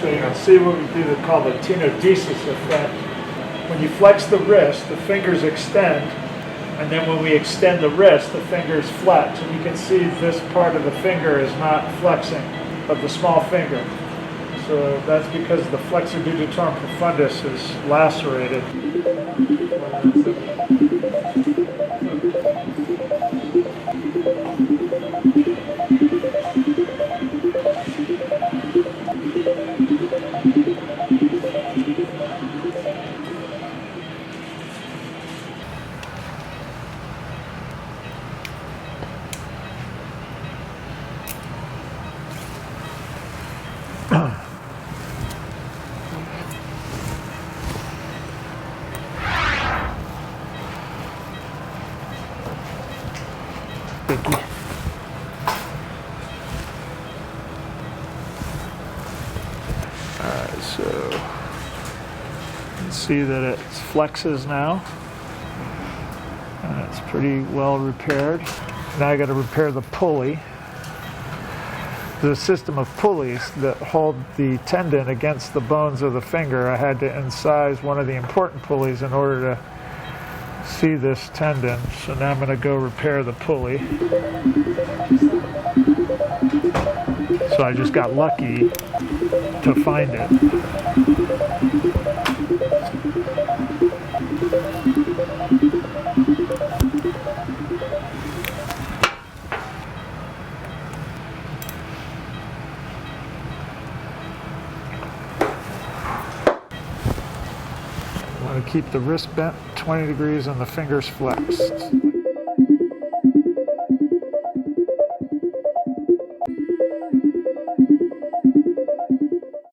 So you can see what we do call the tenodesis effect. When you flex the wrist, the fingers extend, and then when we extend the wrist, the fingers flex. And you can see this part of the finger is not flexing, of the small finger. So that's because the flexor digitorum profundus is lacerated. Alright, so you can see that it flexes now, and it's pretty well repaired. Now I got to repair the pulley. The system of pulleys that hold the tendon against the bones of the finger. I had to incise one of the important pulleys in order to see this tendon. So now I'm going to go repair the pulley. So I just got lucky to find it. I want to keep the wrist bent 20 degrees and the fingers flexed.